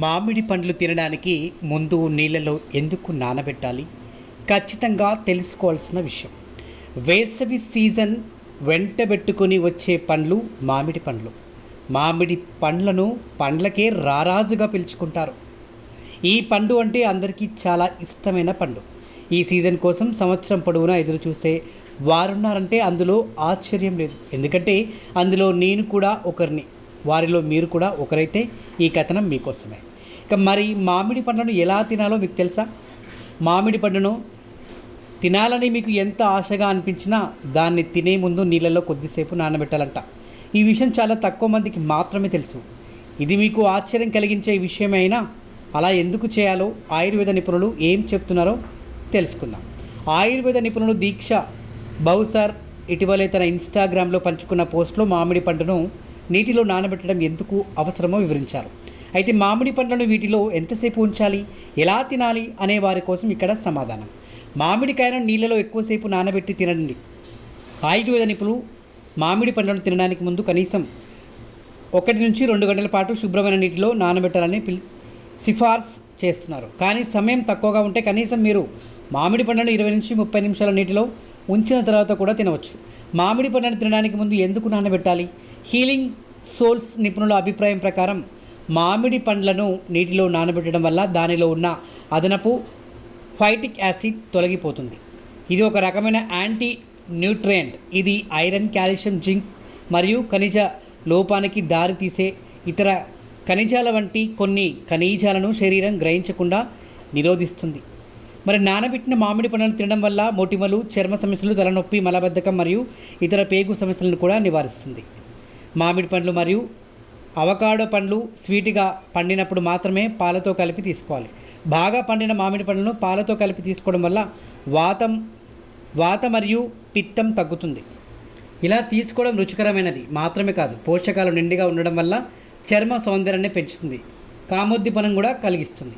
మామిడి పండ్లు తినడానికి ముందు నీళ్ళలో ఎందుకు నానబెట్టాలి? ఖచ్చితంగా తెలుసుకోవాల్సిన విషయం. వేసవి సీజన్ వెంటబెట్టుకొని వచ్చే పండ్లు మామిడి పండ్లు. మామిడి పండ్లను పండ్లకే రారాజుగా పిలుచుకుంటారు. ఈ పండు అంటే అందరికీ చాలా ఇష్టమైన పండు. ఈ సీజన్ కోసం సంవత్సరం పొడవునా ఎదురు చూసే వారున్నారంటే అందులో ఆశ్చర్యం లేదు. ఎందుకంటే అందులో నేను కూడా ఒకరిని, వారిలో మీరు కూడా ఒకరైతే ఈ కథనం మీకోసమే. ఇక మరి మామిడి పండ్లను ఎలా తినాలో మీకు తెలుసా? మామిడి పండును తినాలని మీకు ఎంత ఆశగా అనిపించినా దాన్ని తినే ముందు నీళ్ళలో కొద్దిసేపు నానబెట్టాలంట. ఈ విషయం చాలా తక్కువ మందికి మాత్రమే తెలుసు. ఇది మీకు ఆశ్చర్యం కలిగించే విషయమే అయినా అలా ఎందుకు చేయాలో ఆయుర్వేద నిపుణులు ఏం చెప్తున్నారో తెలుసుకుందాం. ఆయుర్వేద నిపుణులు దీక్ష బౌసర్ ఇటీవలే తన ఇన్స్టాగ్రామ్లో పంచుకున్న పోస్ట్లో మామిడి పండును నీటిలో నానబెట్టడం ఎందుకు అవసరమో వివరించారు. అయితే మామిడి పండ్లను వీటిలో ఎంతసేపు ఉంచాలి, ఎలా తినాలి అనే వారి కోసం ఇక్కడ సమాధానం. మామిడికాయను నీళ్ళలో ఎక్కువసేపు నానబెట్టి తినండి. ఆయుర్వేద నిపుణులు మామిడి పండ్లను తినడానికి ముందు కనీసం 1 నుంచి 2 గంటల పాటు శుభ్రమైన నీటిలో నానబెట్టాలని సిఫార్సు చేస్తున్నారు. కానీ సమయం తక్కువగా ఉంటే కనీసం మీరు మామిడి పండ్లను 20 నుంచి 30 నిమిషాల నీటిలో ఉంచిన తర్వాత కూడా తినవచ్చు. మామిడి పండ్లను తినడానికి ముందు ఎందుకు నానబెట్టాలి? హీలింగ్ సోల్స్ నిపుణుల అభిప్రాయం ప్రకారం మామిడి పండ్లను నీటిలో నానబెట్టడం వల్ల దానిలో ఉన్న అదనపు ఫైటిక్ యాసిడ్ తొలగిపోతుంది. ఇది ఒక రకమైన యాంటీ న్యూట్రియంట్. ఇది ఐరన్, కాల్షియం, జింక్ మరియు ఖనిజ లోపానికి దారితీసే ఇతర ఖనిజాల వంటి కొన్ని ఖనిజాలను శరీరం గ్రహించకుండా నిరోధిస్తుంది. మరి నానబెట్టిన మామిడి పండ్లను తినడం వల్ల మొటిమలు, చర్మ సమస్యలు, తలనొప్పి, మలబద్ధకం మరియు ఇతర పేగు సమస్యలను కూడా నివారిస్తుంది. మామిడి పండ్లు మరియు అవకాడో పండ్లు స్వీట్గా పండినప్పుడు మాత్రమే పాలతో కలిపి తీసుకోవాలి. బాగా పండిన మామిడి పండ్లను పాలతో కలిపి తీసుకోవడం వల్ల వాత మరియు పిత్తం తగ్గుతుంది. ఇలా తీసుకోవడం రుచికరమైనది మాత్రమే కాదు, పోషకాలు నిండుగా ఉండడం వల్ల చర్మ సౌందర్యాన్ని పెంచుతుంది, కామోద్దీపనం కూడా కలిగిస్తుంది.